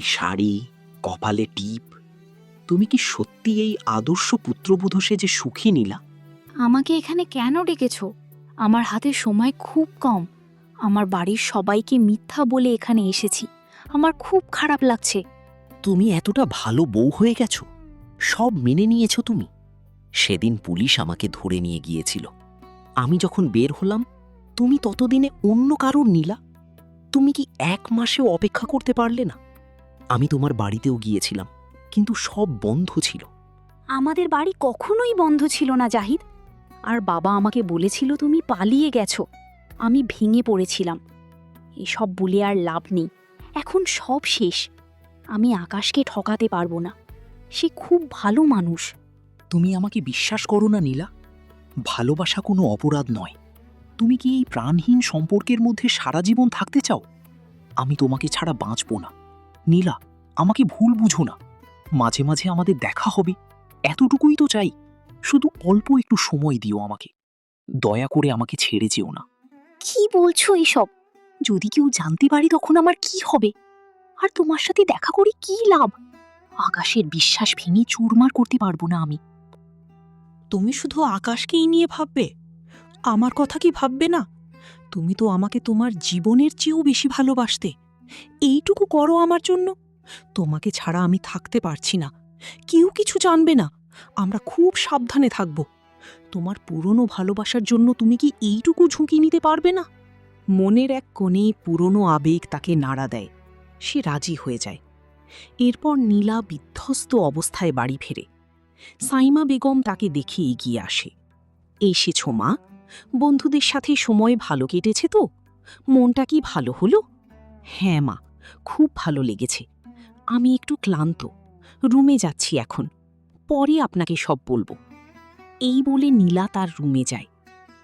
শাড়ি, কপালে টিপ, তুমি কি সত্যি এই আদর্শ পুত্রবধূ সেজে সুখী নীলা? আমাকে এখানে কেন ডেকেছো? আমার হাতে সময় খুব কম। আমার বাড়ির সবাইকে মিথ্যা বলে এখানে এসেছি। আমার খুব খারাপ লাগছে। তুমি এতটা ভালো বউ হয়ে গেছো, সব মেনে নিয়েছো তুমি। সেদিন পুলিশ আমাকে ধরে নিয়ে গিয়েছিল। আমি যখন বের হলাম, তুমি ততদিনে অন্য কারোর নীলা। তুমি কি 1 মাসেও অপেক্ষা করতে পারলে না? আমি তোমার বাড়িতেও গিয়েছিলাম, কিন্তু সব বন্ধ ছিল। আমাদের বাড়ি কখনোই বন্ধ ছিল না জাহিদ। আর বাবা আমাকে বলেছিল তুমি পালিয়ে গেছো। আমি ভেঙে পড়েছিলাম। এসব বলে আর লাভ নেই। এখন সব শেষ। আমি আকাশকে ঠকাতে পারবো না। সে খুব ভালো মানুষ। তুমি আমাকে বিশ্বাস করো না নীলা? ভালোবাসা কোনো অপরাধ নয়। তুমি কি এই প্রাণহীন সম্পর্কের মধ্যে সারা জীবন থাকতে চাও? আমি তোমাকে ছাড়া বাঁচব না। নীলা, আমাকে ভুল বুঝো না। মাঝে মাঝে আমাদের দেখা হবে, এতটুকুই তো চাই। শুধু অল্প একটু সময় দিও আমাকে। দয়া করে আমাকে ছেড়ে যেও না। কি বলছো এসব? যদি কেউ জানতে পারে তখন আমার কি হবে? আর তোমার সাথে দেখা করে কি লাভ? আকাশের বিশ্বাস ভেঙে চুরমার করতে পারবো না আমি। তুমি শুধু আকাশকেই নিয়ে ভাববে? আমার কথা কি ভাববে না? তুমি তো আমাকে তোমার জীবনের চেয়েও বেশি ভালোবাসতে। এইটুকু করো আমার জন্য। তোমাকে ছাড়া আমি থাকতে পারছি না। কেউ কিছু জানবে না। আমরা খুব সাবধানে থাকব। তোমার পুরনো ভালোবাসার জন্য তুমি কি এইটুকু ঝুঁকি নিতে পারবে না? মনের এক কোণে পুরনো আবেগ তাকে নাড়া দেয়। সে রাজি হয়ে যায়। এরপর নীলা বিধ্বস্ত অবস্থায় বাড়ি ফেরে। সাইমা বেগম তাকে দেখে এগিয়ে আসে। এসেছ মা? বন্ধুদের সাথে সময় ভালো কেটেছে তো? মনটা কি ভালো হলো? হ্যাঁ মা, খুব ভালো লেগেছে। আমি একটু ক্লান্ত। রুমে যাচ্ছি এখন। পরে আপনাকে সব বলবো। এই বলে নীলা তার রুমে যায়।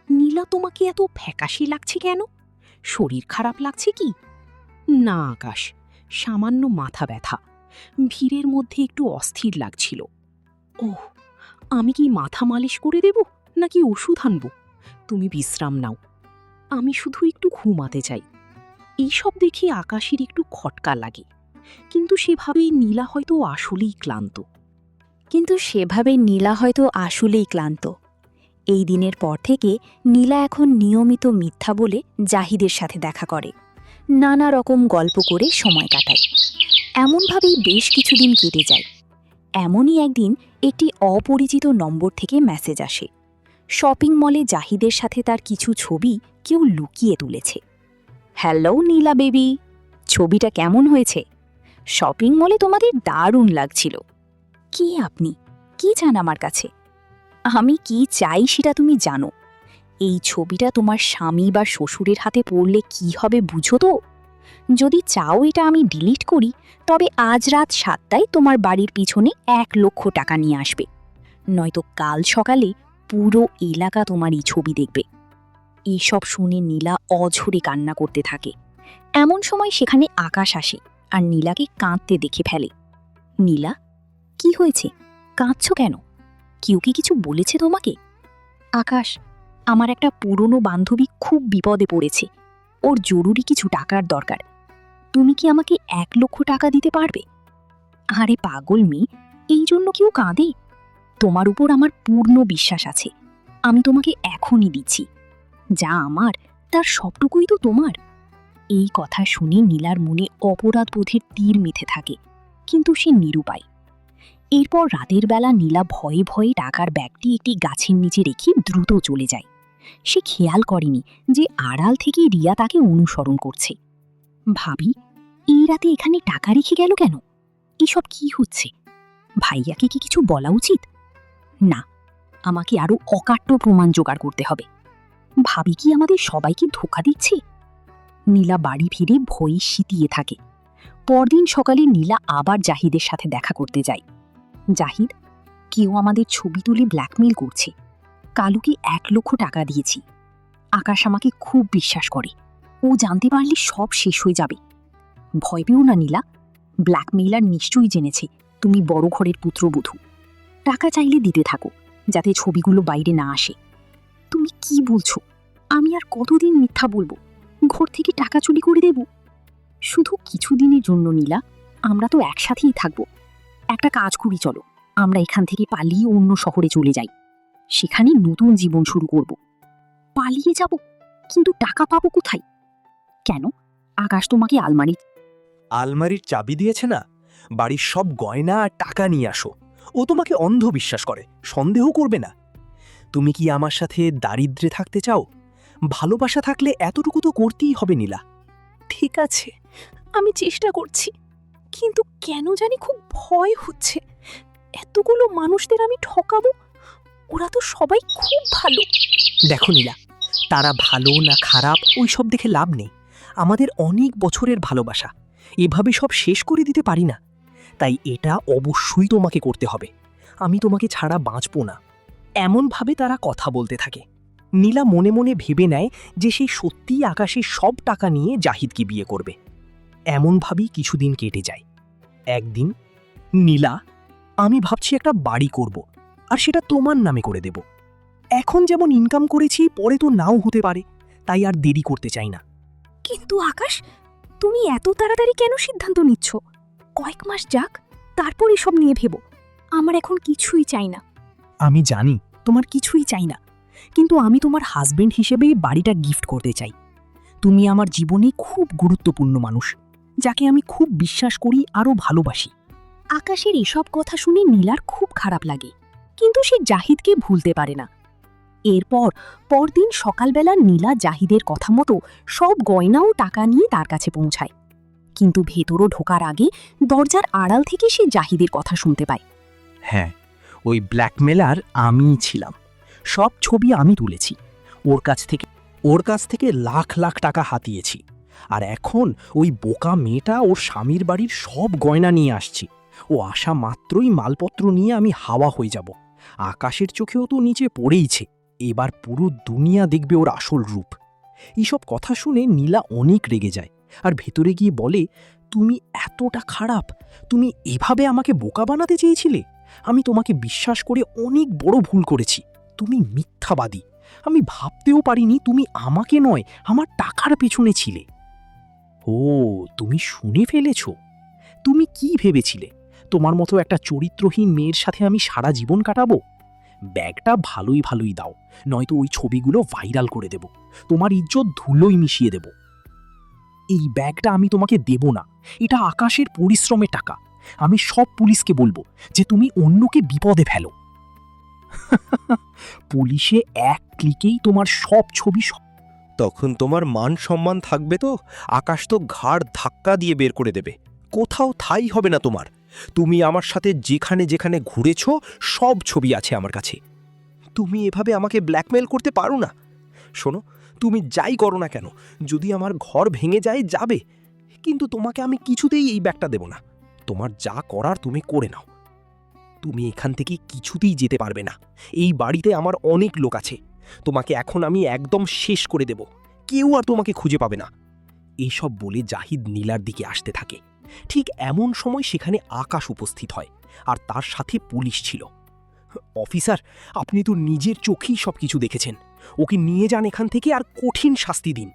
নীলা, তোমাকে এত ফ্যাকাশে লাগছে কেন? শরীর খারাপ লাগছে কি? না আকাশ, সামান্য মাথা ব্যথা। ভিড়ের মধ্যে একটু অস্থির লাগছিল। ওহ, আমি কি মাথা মালিশ করে দেব নাকি ওষুধ আনব? তুমি বিশ্রাম নাও। আমি শুধু একটু ঘুমাতে চাই। এইসব দেখে আকাশের একটু খটকা লাগে। কিন্তু সেভাবেই নীলা হয়তো আসলেই ক্লান্ত। এই দিনের পর থেকে নীলা এখন নিয়মিত মিথ্যা বলে জাহিদের সাথে দেখা করে। নানা রকম গল্প করে সময় কাটায়। এমনভাবেই বেশ কিছুদিন কেটে যায়। এমনই একদিন একটি অপরিচিত নম্বর থেকে মেসেজ আসে। শপিং মলে জাহিদের সাথে তার কিছু ছবি কেউ লুকিয়ে তুলেছে। হ্যালো নীলা বেবি, ছবিটা কেমন হয়েছে? শপিং মলে তোমাদের দারুণ লাগছিল। কি আপনি? কি চান আমার কাছে? আমি কি চাই সেটা তুমি জানো। এই ছবিটা তোমার স্বামী বা শ্বশুরের হাতে পড়লে কি হবে বুঝো তো? যদি চাও এটা আমি ডিলিট করি, তবে আজ রাত 7টায় তোমার বাড়ির পিছনে 1,00,000 টাকা নিয়ে আসবে। নয়তো কাল সকালে পুরো এলাকা তোমার এই ছবি দেখবে। এসব শুনে নীলা অঝরে কান্না করতে থাকে। এমন সময় সেখানে আকাশ আসে আর নীলাকে কাঁদতে দেখে ফেলে। নীলা, কি হয়েছে? কাঁদছ কেন? কেউ কি কিছু বলেছে তোমাকে? আকাশ, আমার একটা পুরনো বান্ধবী খুব বিপদে পড়েছে। ওর জরুরি কিছু টাকার দরকার। তুমি কি আমাকে 1,00,000 টাকা দিতে পারবে? আরে পাগল মেয়ে, এই জন্য কেউ কাঁদে? তোমার উপর আমার পূর্ণ বিশ্বাস আছে। আমি তোমাকে এখনই দিচ্ছি। যা আমার তার সবটুকুই তো তোমার। এই কথা শুনে নীলার মনে অপরাধ বোধের তীর মিথে থাকে, কিন্তু সে নিরুপায়। এরপর রাতের বেলা নীলা ভয়ে ভয়ে টাকার ব্যাগটি একটি গাছের নিচে রেখে দ্রুত চলে যায়। সে খেয়াল করেনি যে আড়াল থেকে রিয়া তাকে অনুসরণ করছে। ভাবি, এই রাতে এখানে টাকা রেখে গেল কেন? এসব কি হচ্ছে? ভাইয়াকে কি কিছু বলা উচিত? না, আমাকে আরো অকাট্য প্রমাণ জোগাড় করতে হবে। ভাবি কি আমাদের সবাইকে ধোঁকা দিচ্ছে? নীলা বাড়ি ফিরে ভয়ে সিতিয়ে থাকে। পরদিন সকালে নীলা আবার জাহিদের সাথে দেখা করতে যায়। জাহিদ, কেউ আমাদের ছবি তুলে ব্ল্যাকমেইল করছে। কালুকে 1,00,000 টাকা দিয়েছি। আকাশ আমাকে খুব বিশ্বাস করে। ও জানতে পারলে সব শেষ হয়ে যাবে। ভয় পেও না নীলা, ব্ল্যাকমেইলার নিশ্চয়ই জেনেছে তুমি বড় ঘরের পুত্রবধূ। টাকা চাইলে দিতে থাকো, যাতে ছবিগুলো বাইরে না আসে। তুমি কি বলছো? আমি আর কতদিন মিথ্যা বলবো? ঘর থেকে টাকা চুরি করে দেব? শুধু কিছুদিনের জন্য নীলা, আমরা তো একসাথেই থাকবো। একটা কাজ করি, চলো আমরা এখান থেকে পালিয়ে অন্য শহরে চলে যাই, সেখানে নতুন জীবন শুরু করব। পালিয়ে যাব, কিন্তু টাকা পাবো কোথায়? কেন? আকাশ তোমাকে আলমারির চাবি দিয়েছে না, বাড়ির সব গয়না আর টাকা নিয়ে আসো। ও তোমাকে অন্ধ বিশ্বাস করে, সন্দেহ করবে না। তুমি কি আমার সাথে দারিদ্র্যে থাকতে চাও? ভালোবাসা থাকলে এতটুকু তো করতেই হবে নীলা। ঠিক আছে, আমি চেষ্টা করছি, কিন্তু কেন জানি খুব ভয় হচ্ছে। এতগুলো মানুষদের আমি ঠকাবো? ওরা তো সবাই খুব ভালো। দেখো নীলা, তারা ভালো না খারাপ ওই সব দেখে লাভ নেই। আমাদের অনেক বছরের ভালোবাসা, এভাবে সব শেষ করে দিতে পারি না। তাই এটা অবশ্যই তোমাকে করতে হবে। আমি তোমাকে ছাড়া বাঁচব না। এমনভাবে তারা কথা বলতে থাকে। নীলা মনে মনে ভেবে নেয় যে সেই সত্যিই আকাশের সব টাকা নিয়ে জাহিদকে বিয়ে করবে। এমনভাবেই কিছুদিন কেটে যায়। একদিন, নীলা, আমি ভাবছি একটা বাড়ি করব, আর সেটা তোমার নামে করে দেব। এখন যেমন ইনকাম করেছি, পরে তো নাও হতে পারে, তাই আর দেরি করতে চাই না। কিন্তু আকাশ, তুমি এত তাড়াতাড়ি কেন সিদ্ধান্ত নিচ্ছ? কয়েক মাস যাক, তারপর এসব নিয়ে ভেবো। আমার এখন কিছুই চাই না। আমি জানি তোমার কিছুই চাই না, কিন্তু আমি তোমার হাজবেন্ড হিসেবে বাড়িটা গিফট করতে চাই। তুমি আমার জীবনে খুব গুরুত্বপূর্ণ মানুষ, যাকে আমি খুব বিশ্বাস করি আরও ভালোবাসি। আকাশের এসব কথা শুনে নীলার খুব খারাপ লাগে, কিন্তু সে জাহিদকে ভুলতে পারে না। এরপর পরদিন সকালবেলা নীলা জাহিদের কথা মতো সব গয়না ও টাকা নিয়ে তার কাছে পৌঁছায়। কিন্তু ভেতরও ঢোকার আগে দরজার আড়াল থেকে সে জাহিদের কথা শুনতে পায়। হ্যাঁ, ওই ব্ল্যাকমেলার আমিই ছিলাম। সব ছবি আমি তুলেছি। ওর কাছ থেকে লাখ লাখ টাকা হাতিয়েছি। আর এখন ওই বোকা মেয়েটা ওর স্বামীর বাড়ির সব গয়না নিয়ে আসছি। ও আসা মাত্রই মালপত্র নিয়ে আমি হাওয়া হয়ে যাব। আকাশের চোখেও তো নিচে পড়েইছে। এবার পুরো দুনিয়া দেখবে ওর আসল রূপ। এইসব কথা শুনে নীলা অনেক রেগে যায়, আর ভেতরে গিয়ে বলে, তুমি এতটা খারাপ? তুমি এভাবে আমাকে বোকা বানাতে চেয়েছিলে? আমি তোমাকে বিশ্বাস করে অনেক বড় ভুল করেছি। তুমি মিথ্যাবাদী। আমি ভাবতেও পারিনি তুমি আমাকে নয়, আমার টাকার পেছনে ছিলে। ও, তুমি শুনে ফেলেছ? তুমি কি ভেবেছিলে তোমার মতো একটা চরিত্রহীন মেয়ের সাথে আমি সারা জীবন কাটাবো? ব্যাগটা ভালোই ভালোই দাও, নয়তো ওই ছবিগুলো ভাইরাল করে দেব। তোমার ইজ্জত ধুলোই মিশিয়ে দেব। এই ব্যাগটা আমি তোমাকে দেব না। এটা আকাশের পরিশ্রমের টাকা। আমি সব পুলিশকে বলবো যে তুমি অন্যকে বিপদে ফেলো। পুলিশে এক ক্লিকেই তোমার সব ছবি তখন তোমার মান সম্মান থাকবে তো? আকাশ তো ঘাড় ধাক্কা দিয়ে বের করে দেবে। কোথাও ঠাঁই হবে না তোমার। তুমি আমার সাথে যেখানে যেখানে ঘুরেছ সব ছবি আছে আমার কাছে। তুমি এভাবে আমাকে ব্ল্যাকমেল করতে পারো না। শোনো, তুমি যাই করো না কেন, যদি আমার ঘর ভেঙে যায় যাবে, কিন্তু তোমাকে আমি কিছুতেই এই ব্যাগটা দেব না। তোমার যা করার তুমি করে নাও। তুমি এখান থেকে কিছুতেই যেতে পারবে না। এই বাড়িতে আমার অনেক লোক আছে। তোমাকে এখন আমি একদম শেষ করে দেব। কেউ আর তোমাকে খুঁজে পাবে না। এইসব বলে জাহিদ নীলার দিকে আসতে থাকে। ঠিক এমন সময় সেখানে আকাশ উপস্থিত হয়, আর তার সাথে পুলিশ ছিল। অফিসার, আপনি তো নিজের চোখেই সবকিছু দেখেছেন। ওকে নিয়ে যান এখান থেকে, আর কঠিন শাস্তি দিন।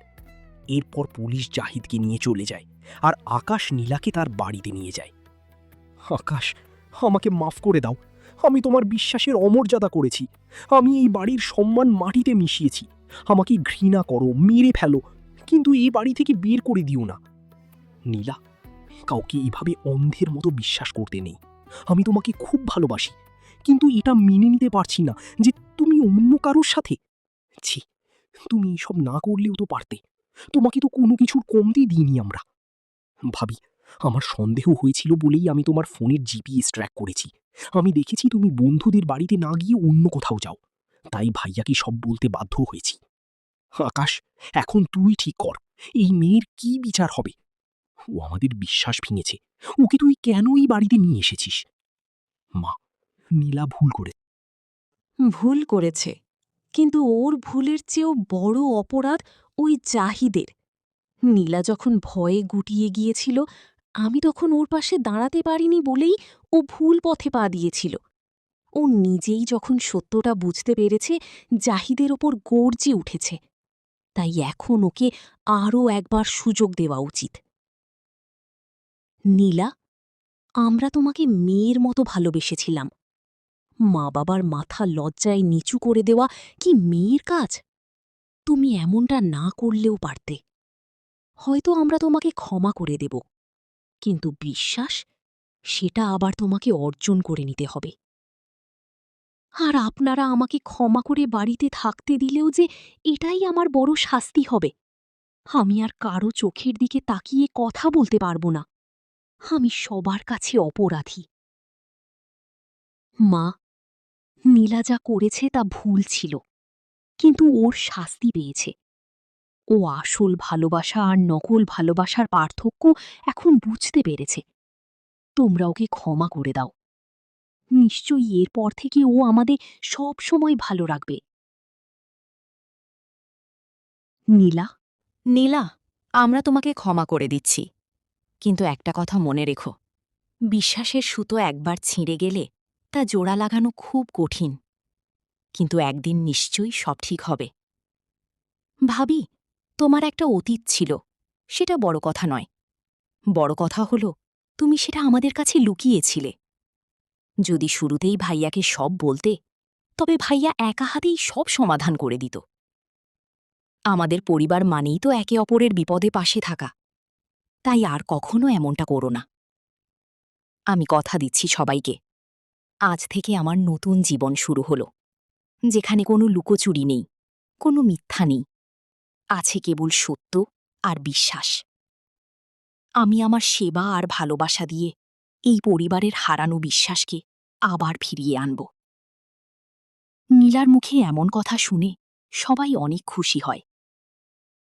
এরপর পুলিশ জাহিদকে নিয়ে চলে যায়, আর আকাশ নীলাকে তার বাড়িতে নিয়ে যায়। আকাশ, আমাকে মাফ করে দাও। আমি তোমার বিশ্বাসের অমর্যাদা করেছি। আমি এই বাড়ির সম্মান মাটিতে মিশিয়েছি। আমাকে ঘৃণা করো, মেরে ফেলো, কিন্তু এই বাড়ি থেকে বের করে দিও না। নীলা, কাউকে এভাবে অন্ধের মতো বিশ্বাস করতে নেই। আমি তোমাকে খুব ভালোবাসি, কিন্তু এটা মেনে নিতে পারছি না যে তুমি অন্য কারোর সাথে। ছি, তুমি এসব না করলেও তো পারতে। তোমাকে তো কোনো কিছুর কমতি দিইনি আমরা। ভাবি, আমার সন্দেহ হয়েছিল বলেই আমি তোমার ফোনের জিপিএস ট্র্যাক করেছি। আমি দেখেছি তুমি বন্ধুদের বাড়িতে না গিয়ে অন্য কোথাও যাও, তাই ভাইয়াকে সব বলতে বাধ্য হয়েছি। আকাশ, এখন তুই ঠিক কর, এই মেয়ের কি বিচার হবে? ও আমাদের বিশ্বাস ভেঙেছে। ওকে তুই কেন এই বাড়িতে নিয়ে এসেছিস? মা, নীলা ভুল করেছে, কিন্তু ওর ভুলের চেয়েও বড় অপরাধ ওই জাহিদের। নীলা যখন ভয়ে গুটিয়ে গিয়েছিল, আমি তখন ওর পাশে দাঁড়াতে পারিনি বলেই ও ভুল পথে পা দিয়েছিল। ও নিজেই যখন সত্যটা বুঝতে পেরেছে, জাহিদের ওপর গর্জে উঠেছে। তাই এখন ওকে আরও একবার সুযোগ দেওয়া উচিত। নীলা আমরা তোমাকে মেয়ের মতো ভালোবেসেছিলাম। মা বাবার মাথা লজ্জায় নিচু করে দেওয়া কি মেয়ের কাজ? তুমি এমনটা না করলেও পারতে। হয়তো আমরা তোমাকে ক্ষমা করে দেব, কিন্তু বিশ্বাস, সেটা আবার তোমাকে অর্জন করে নিতে হবে। আর আপনারা আমাকে ক্ষমা করে বাড়িতে থাকতে দিলেও যে এটাই আমার বড় শাস্তি হবে। আমি আর কারো চোখের দিকে তাকিয়ে কথা বলতে পারব না। আমি সবার কাছে অপরাধী। মা, নীলা যা করেছে তা ভুল ছিল, কিন্তু ওর শাস্তি পেয়েছে। ও আসল ভালোবাসা আর নকল ভালোবাসার পার্থক্য এখন বুঝতে পেরেছে। তোমরা ওকে ক্ষমা করে দাও। নিশ্চয়ই এরপর থেকে ও আমাদের সব সময় ভালো রাখবে। নীলা, নীলা, আমরা তোমাকে ক্ষমা করে দিচ্ছি, কিন্তু একটা কথা মনে রেখো, বিশ্বাসের সুতো একবার ছিঁড়ে গেলে তা জোড়া লাগানো খুব কঠিন, কিন্তু একদিন নিশ্চয়ই সব ঠিক হবে। ভাবি, তোমার একটা অতীত ছিল, সেটা বড় কথা নয়। বড় কথা হল তুমি সেটা আমাদের কাছে লুকিয়েছিলে। যদি শুরুতেই ভাইয়াকে সব বলতে, তবে ভাইয়া একা হাতেই সব সমাধান করে দিত। আমাদের পরিবার মানেই তো একে অপরের বিপদে পাশে থাকা, তাই আর কখনো এমনটা করো না। আমি কথা দিচ্ছি সবাইকে, আজ থেকে আমার নতুন জীবন শুরু হলো, যেখানে কোনো লুকোচুরি নেই, কোনো মিথ্যা নেই, আছে কেবল সত্য আর বিশ্বাস। আমি আমার সেবা আর ভালোবাসা দিয়ে এই পরিবারের হারানো বিশ্বাসকে আবার ফিরিয়ে আনব। নীলার মুখে এমন কথা শুনে সবাই অনেক খুশি হয়।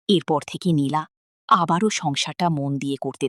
এরপর থেকে নীলা আবারও সংসারটা মন দিয়ে করতে